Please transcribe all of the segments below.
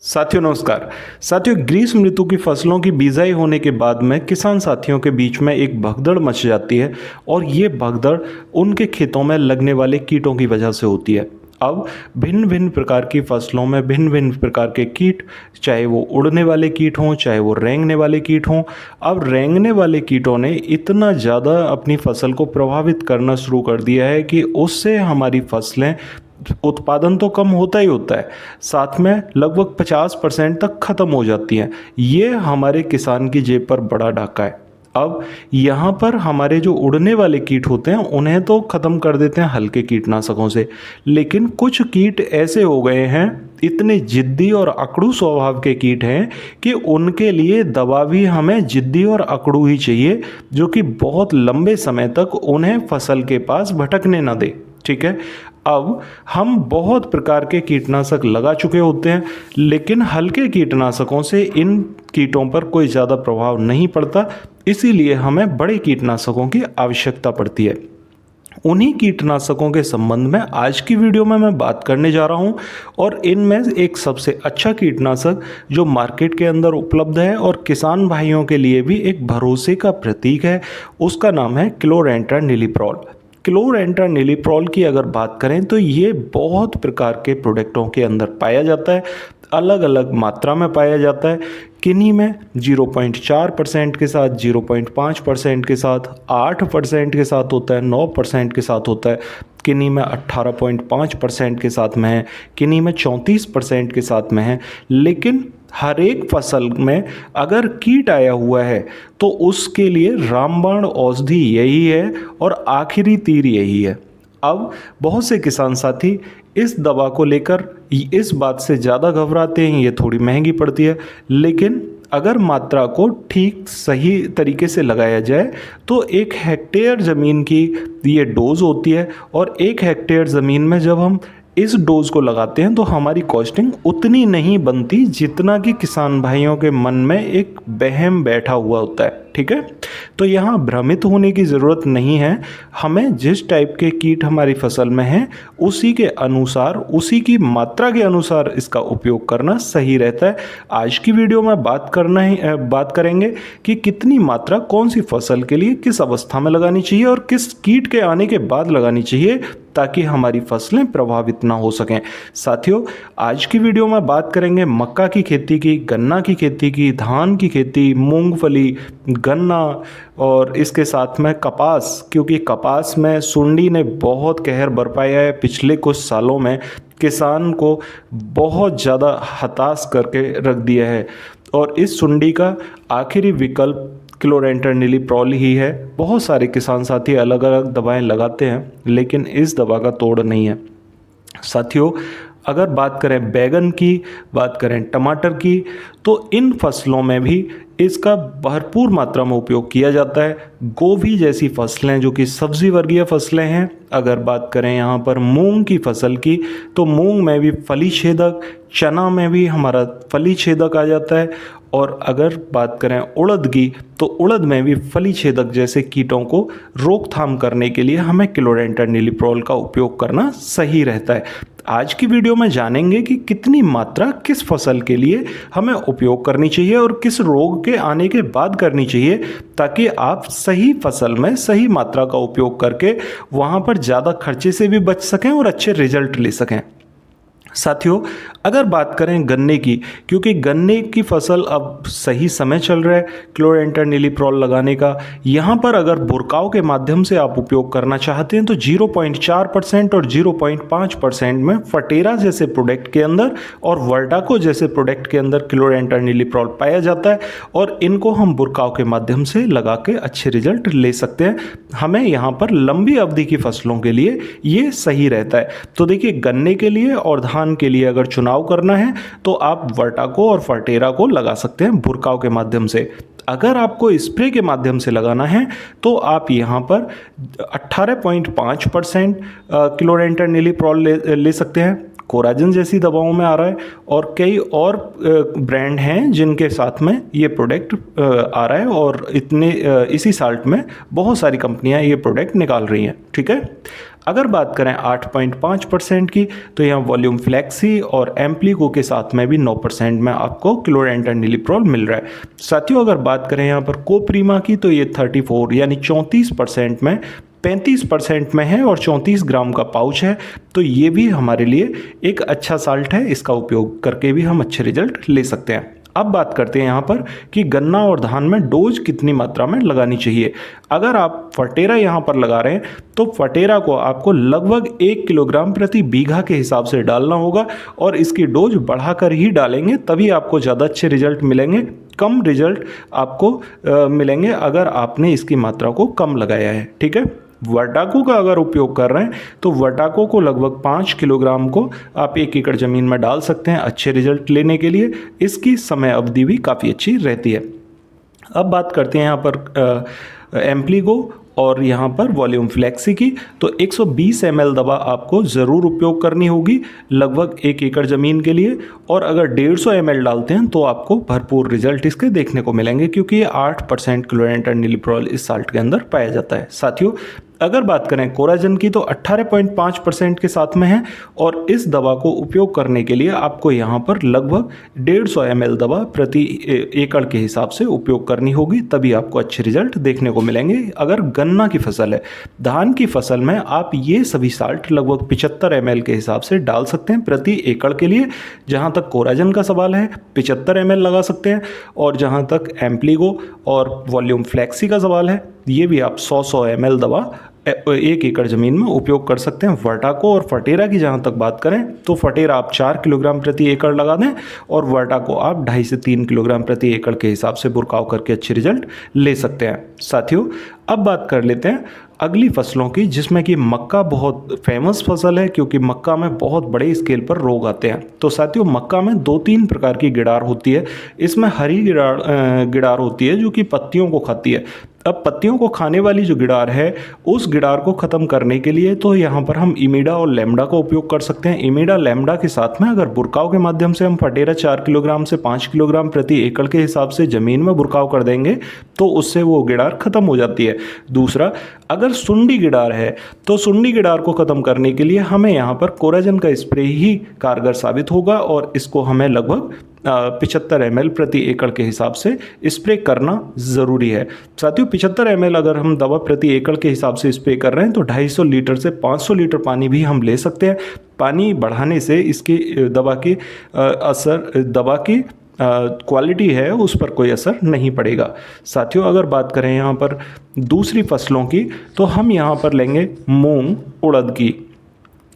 साथियों नमस्कार। साथियों, ग्रीष्म ऋतु की फसलों की बिजाई होने के बाद में किसान साथियों के बीच में एक भगदड़ मच जाती है और ये भगदड़ उनके खेतों में लगने वाले कीटों की वजह से होती है। अब भिन्न भिन्न प्रकार की फसलों में भिन्न भिन्न प्रकार के कीट, चाहे वो उड़ने वाले कीट हों, चाहे वो रेंगने वाले कीट हों। अब रेंगने वाले कीटों ने इतना ज़्यादा अपनी फसल को प्रभावित करना शुरू कर दिया है कि उससे हमारी फसलें, उत्पादन तो कम होता ही होता है, साथ में लगभग 50% तक ख़त्म हो जाती हैं। ये हमारे किसान की जेब पर बड़ा डाका है। अब यहाँ पर हमारे जो उड़ने वाले कीट होते हैं उन्हें तो ख़त्म कर देते हैं हल्के कीटनाशकों से, लेकिन कुछ कीट ऐसे हो गए हैं, इतने जिद्दी और अकड़ू स्वभाव के कीट हैं कि उनके लिए दवा भी हमें जिद्दी और अकड़ू ही चाहिए, जो कि बहुत लंबे समय तक उन्हें फसल के पास भटकने ना दे। ठीक है, अब हम बहुत प्रकार के कीटनाशक लगा चुके होते हैं, लेकिन हल्के कीटनाशकों से इन कीटों पर कोई ज़्यादा प्रभाव नहीं पड़ता, इसीलिए हमें बड़े कीटनाशकों की आवश्यकता पड़ती है। उन्हीं कीटनाशकों के संबंध में आज की वीडियो में मैं बात करने जा रहा हूं और इनमें एक सबसे अच्छा कीटनाशक जो मार्केट के अंदर उपलब्ध है और किसान भाइयों के लिए भी एक भरोसे का प्रतीक है, उसका नाम है क्लोरेंट्रानिलीप्रोल। क्लोरेंट्रानिलीप्रोल की अगर बात करें तो ये बहुत प्रकार के प्रोडक्टों के अंदर पाया जाता है, अलग अलग मात्रा में पाया जाता है। किन्हीं में 0.4% के साथ, 0.5% के साथ, 8% के साथ होता है, 9% के साथ होता है। किन्हीं में 18.5% के साथ में है, किन्हीं में 34% के साथ में है। लेकिन हर एक फसल में अगर कीट आया हुआ है तो उसके लिए रामबाण औषधि यही है और आखिरी तीर यही है। अब बहुत से किसान साथी इस दवा को लेकर इस बात से ज़्यादा घबराते हैं, ये थोड़ी महंगी पड़ती है, लेकिन अगर मात्रा को ठीक सही तरीके से लगाया जाए तो 1 हेक्टेयर ज़मीन की ये डोज होती है और 1 हेक्टेयर ज़मीन में जब हम इस डोज को लगाते हैं तो हमारी कॉस्टिंग उतनी नहीं बनती जितना कि किसान भाइयों के मन में एक वहम बैठा हुआ होता है। ठीक है, तो यहाँ भ्रमित होने की ज़रूरत नहीं है। हमें जिस टाइप के कीट हमारी फसल में हैं उसी के अनुसार, उसी की मात्रा के अनुसार इसका उपयोग करना सही रहता है। आज की वीडियो में बात करेंगे कि कितनी मात्रा कौन सी फसल के लिए किस अवस्था में लगानी चाहिए और किस कीट के आने के बाद लगानी चाहिए ताकि हमारी फसलें प्रभावित ना हो सकें। साथियों, आज की वीडियो में बात करेंगे मक्का की खेती की, गन्ना की खेती की, धान की खेती, मूंगफली, गन्ना और इसके साथ में कपास, क्योंकि कपास में सुंडी ने बहुत कहर बरपाया है। पिछले कुछ सालों में किसान को बहुत ज़्यादा हताश करके रख दिया है और इस सुंडी का आखिरी विकल्प क्लोरेंट्रानिलीप्रोल ही है। बहुत सारे किसान साथी अलग अलग दवाएं लगाते हैं, लेकिन इस दवा का तोड़ नहीं है। साथियों, अगर बात करें बैगन की, बात करें टमाटर की, तो इन फसलों में भी इसका भरपूर मात्रा में उपयोग किया जाता है। गोभी जैसी फसलें जो कि सब्जी वर्गीय फसलें हैं, अगर बात करें यहाँ पर मूंग की फसल की, तो मूंग में भी फली छेदक, चना में भी हमारा फली छेदक आ जाता है। और अगर बात करें उड़द की, तो उड़द में भी फली छेदक जैसे कीटों को रोकथाम करने के लिए हमें क्लोरेंट्रानिलीप्रोल का उपयोग करना सही रहता है। आज की वीडियो में जानेंगे कि कितनी मात्रा किस फसल के लिए हमें उपयोग करनी चाहिए और किस रोग के आने के बाद करनी चाहिए, ताकि आप सही फसल में सही मात्रा का उपयोग करके वहाँ पर ज़्यादा खर्चे से भी बच सकें और अच्छे रिजल्ट ले सकें। साथियों, अगर बात करें गन्ने की, क्योंकि गन्ने की फसल अब सही समय चल रहा है क्लोरेंट्रानिलीप्रोल लगाने का। यहाँ पर अगर बुरकाव के माध्यम से आप उपयोग करना चाहते हैं तो 0.4% और 0.5% में फटेरा जैसे प्रोडक्ट के अंदर और वर्डाको जैसे प्रोडक्ट के अंदर क्लोरेंट्रानिलीप्रोल पाया जाता है और इनको हम बुरकाव के माध्यम से लगा के अच्छे रिजल्ट ले सकते हैं। हमें यहाँ पर लंबी अवधि की फसलों के लिए ये सही रहता है। तो देखिए, गन्ने के लिए और धान के लिए अगर चुनाव करना है तो आप वर्टाको और फर्टेरा को लगा सकते हैं बुरकाव के माध्यम से। अगर आपको स्प्रे के माध्यम से लगाना है तो आप यहाँ पर 18.5% क्लोरेंट्रानिलीप्रोल ले सकते हैं। कोराजन जैसी दवाओं में आ रहा है और कई और ब्रांड हैं जिनके साथ में ये प्रोडक्ट आ रहा है और इसी साल्ट में बहुत सारी कंपनियां ये प्रोडक्ट निकाल रही हैं। ठीक है, अगर बात करें 8.5% की, तो यहाँ वॉल्यूम फ्लैक्सी और एम्प्लीगो के साथ में भी 9% में आपको क्लोरेंटेनिलिप्रोल मिल रहा है। साथियों अगर बात करें यहाँ पर कोप्रीमा की, तो ये 34 यानी 34% में 35% में है और 34 ग्राम का पाउच है। तो ये भी हमारे लिए एक अच्छा साल्ट है, इसका उपयोग करके भी हम अच्छे रिजल्ट ले सकते हैं। अब बात करते हैं यहाँ पर कि गन्ना और धान में डोज कितनी मात्रा में लगानी चाहिए। अगर आप फटेरा यहाँ पर लगा रहे हैं तो फटेरा को आपको लगभग 1 किलोग्राम प्रति बीघा के हिसाब से डालना होगा और इसकी डोज बढ़ाकर ही डालेंगे, तभी आपको ज़्यादा अच्छे रिजल्ट मिलेंगे। कम रिजल्ट आपको मिलेंगे अगर आपने इसकी मात्रा को कम लगाया है। ठीक है, वर्टाको का अगर उपयोग कर रहे हैं तो वर्टाको को लगभग 5 किलोग्राम को आप 1 एकड़ ज़मीन में डाल सकते हैं अच्छे रिजल्ट लेने के लिए। इसकी समय अवधि भी काफ़ी अच्छी रहती है। अब बात करते हैं यहाँ पर एम्प्लीगो और यहाँ पर वॉल्यूम फ्लैक्सी की। तो 120 ml दवा आपको ज़रूर उपयोग करनी होगी लगभग 1 एकड़ ज़मीन के लिए, और अगर 150 ml डालते हैं तो आपको भरपूर रिजल्ट इसके देखने को मिलेंगे, क्योंकि ये 8% क्लोरेंटेनिलिप्रोल इस साल्ट के अंदर पाया जाता है। साथियों अगर बात करें कोराजन की, तो 18.5% के साथ में है और इस दवा को उपयोग करने के लिए आपको यहाँ पर लगभग 150 ml दवा प्रति एकड़ के हिसाब से उपयोग करनी होगी, तभी आपको अच्छे रिजल्ट देखने को मिलेंगे। अगर गन्ना की फसल है, धान की फसल में आप ये सभी साल्ट लगभग 75 ml के हिसाब से डाल सकते हैं प्रति एकड़ के लिए। जहाँ तक कोराजन का सवाल है 75 ml लगा सकते हैं, और जहाँ तक एम्प्लीगो और वॉल्यूम फ्लैक्सी का सवाल है, ये भी आप 100 ml दवा 1 एकड़ ज़मीन में उपयोग कर सकते हैं। वर्टाको और फटेरा की जहाँ तक बात करें तो फटेरा आप 4 किलोग्राम प्रति एकड़ लगा दें और वर्टाको आप 2.5 से 3 किलोग्राम प्रति एकड़ के हिसाब से बुरकाव करके अच्छे रिजल्ट ले सकते हैं। साथियों अब बात कर लेते हैं अगली फसलों की, जिसमें कि मक्का बहुत फेमस फसल है, क्योंकि मक्का में बहुत बड़े स्केल पर रोग आते हैं। तो साथियों मक्का में 2-3 प्रकार की गिडार होती है। इसमें हरी गिडार होती है जो कि पत्तियों को खाती है। अब पत्तियों को खाने वाली जो गिडार है, उस गिडार को ख़त्म करने के लिए तो यहाँ पर हम इमीडा और लैम्डा का उपयोग कर सकते हैं। इमीडा लैम्डा के साथ में अगर बुरकाव के माध्यम से हम फटेरा 4 किलोग्राम से 5 किलोग्राम प्रति एकड़ के हिसाब से ज़मीन में बुरकाव कर देंगे तो उससे वो गिडार ख़त्म हो जाती है। दूसरा, अगर सुंडी गिडार है तो सुंडी गिडार को ख़त्म करने के लिए हमें यहाँ पर कोराजन का स्प्रे ही कारगर साबित होगा, और इसको हमें लगभग 75 ml प्रति एकड़ के हिसाब से स्प्रे करना ज़रूरी है। साथियों 75 ml अगर हम दवा प्रति एकड़ के हिसाब से स्प्रे कर रहे हैं तो 250 लीटर से 500 लीटर पानी भी हम ले सकते हैं। पानी बढ़ाने से इसकी दवा की क्वालिटी है उस पर कोई असर नहीं पड़ेगा। साथियों अगर बात करें यहाँ पर दूसरी फसलों की, तो हम यहाँ पर लेंगे मूंग उड़द की।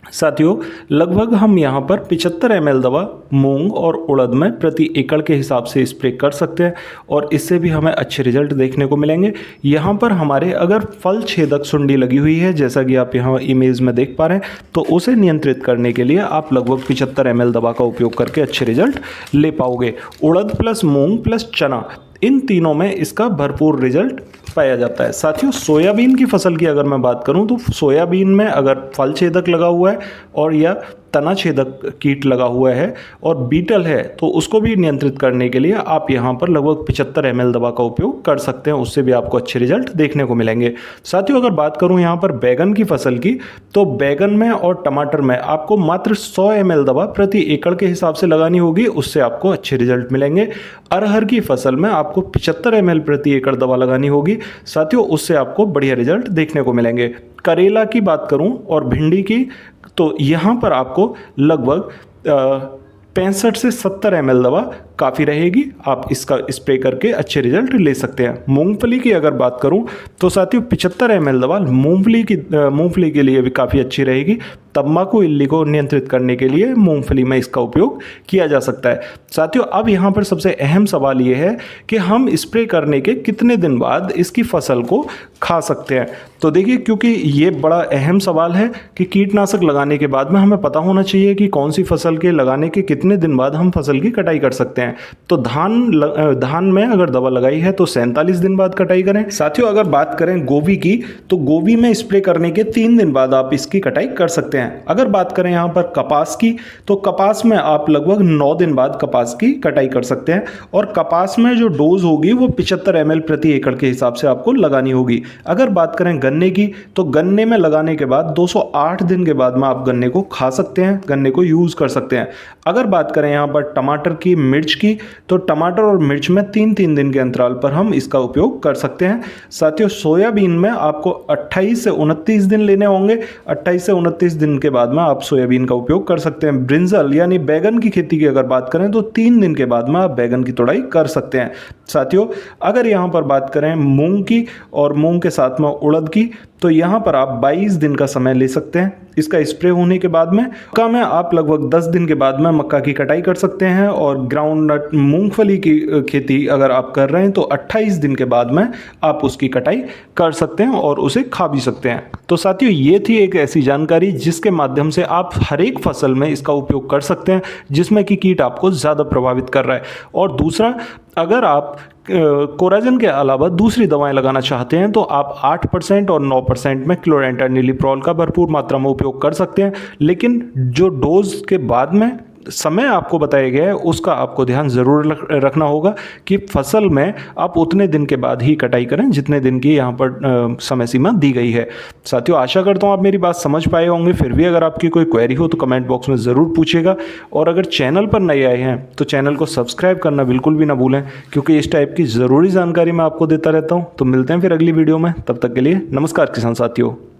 साथियों लगभग हम यहाँ पर 75 ml दवा मूंग और उड़द में प्रति एकड़ के हिसाब से स्प्रे कर सकते हैं और इससे भी हमें अच्छे रिजल्ट देखने को मिलेंगे। यहाँ पर हमारे अगर फल छेदक सुंडी लगी हुई है, जैसा कि आप यहाँ इमेज में देख पा रहे हैं, तो उसे नियंत्रित करने के लिए आप लगभग 75 ml दवा का उपयोग करके अच्छे रिजल्ट ले पाओगे। उड़द प्लस मूंग प्लस चना, इन तीनों में इसका भरपूर रिजल्ट पाया जाता है। साथियों सोयाबीन की फसल की अगर मैं बात करूं तो सोयाबीन में अगर फल छेदक लगा हुआ है और या तना छेदक कीट लगा हुआ है और बीटल है, तो उसको भी नियंत्रित करने के लिए आप यहाँ पर लगभग 75 ml दवा का उपयोग कर सकते हैं। उससे भी आपको अच्छे रिजल्ट देखने को मिलेंगे। साथियों अगर बात करूँ यहाँ पर बैगन की फसल की, तो बैगन में और टमाटर में आपको मात्र 100 ml दवा प्रति एकड़ के हिसाब से लगानी होगी, उससे आपको अच्छे रिजल्ट मिलेंगे। अरहर की फसल में आपको 75 ml प्रति एकड़ दवा लगानी होगी। साथियों उससे आपको बढ़िया रिजल्ट देखने को मिलेंगे। करेला की बात करूं और भिंडी की, तो यहाँ पर आपको लगभग 65 से 70 ml दवा काफ़ी रहेगी। आप इसका स्प्रे करके अच्छे रिजल्ट ले सकते हैं। मूंगफली की अगर बात करूं तो साथियों 75 ml दवा मूंगफली के लिए भी काफ़ी अच्छी रहेगी। तंबाकू इल्ली को नियंत्रित करने के लिए मूंगफली में इसका उपयोग किया जा सकता है। साथियों अब यहाँ पर सबसे अहम सवाल ये है कि हम स्प्रे करने के कितने दिन बाद इसकी फसल को खा सकते हैं। तो देखिए, क्योंकि ये बड़ा अहम सवाल है कि कीटनाशक लगाने के बाद में हमें पता होना चाहिए कि कौन सी फसल के लगाने के कितने दिन बाद हम फसल की कटाई कर सकते हैं। हैं। तो धान में अगर दवा लगाई है तो 47 दिन बाद कटाई करें। साथियों, अगर बात करें गोभी की, तो गोभी में स्प्रे करने के 3 दिन बाद आप इसकी कटाई कर सकते हैं। अगर बात करें यहाँ पर कपास की, तो कपास में आप लगभग 9 दिन बाद कपास की कटाई कर सकते हैं। और कपास में जो डोज होगी वो 75 ml प्रति एकड़ के हिसाब से आपको लगानी होगी। अगर बात करें गन्ने की, तो गन्ने में लगाने के बाद 208 दिन के बाद में आप गन्ने को खा सकते हैं, गन्ने को यूज कर सकते हैं। अगर बात करें यहाँ पर टमाटर की, मिर्च की, तो टमाटर और मिर्च में 3-3 दिन के अंतराल पर हम इसका उपयोग कर सकते हैं। साथियों, सोयाबीन में आपको 28 से 29 दिन लेने होंगे। 28 से 29 दिन के बाद में आप सोयाबीन का उपयोग कर सकते हैं। ब्रिंजल यानी बैगन की खेती की अगर बात करें तो 3 दिन के बाद में आप बैगन की तोड़ाई कर सकते हैं। साथियों, अगर यहाँ पर बात करें मूंग की और मूंग के साथ में उड़द की, तो यहाँ पर आप 22 दिन का समय ले सकते हैं इसका स्प्रे होने के बाद में। मक्का में आप लगभग 10 दिन के बाद में मक्का की कटाई कर सकते हैं। और ग्राउंड नट मूंगफली की खेती अगर आप कर रहे हैं तो 28 दिन के बाद में आप उसकी कटाई कर सकते हैं और उसे खा भी सकते हैं। तो साथियों, ये थी एक ऐसी जानकारी जिसके माध्यम से आप हर एक फसल में इसका उपयोग कर सकते हैं जिसमें कि कीट आपको ज़्यादा प्रभावित कर रहा है। और दूसरा, अगर आप कोराजन के अलावा दूसरी दवाएं लगाना चाहते हैं तो आप 8% और 9% में क्लोरेंट्रानिलिप्रोल का भरपूर मात्रा में उपयोग कर सकते हैं। लेकिन जो डोज के बाद में समय आपको बताया गया है उसका आपको ध्यान ज़रूर रखना होगा कि फसल में आप उतने दिन के बाद ही कटाई करें जितने दिन की यहाँ पर समय सीमा दी गई है। साथियों, आशा करता हूँ आप मेरी बात समझ पाए होंगे। फिर भी अगर आपकी कोई क्वेरी हो तो कमेंट बॉक्स में ज़रूर पूछिएगा। और अगर चैनल पर नए आए हैं तो चैनल को सब्सक्राइब करना बिल्कुल भी ना भूलें, क्योंकि इस टाइप की ज़रूरी जानकारी मैं आपको देता रहता हूँ। तो मिलते हैं फिर अगली वीडियो में, तब तक के लिए नमस्कार किसान साथियों।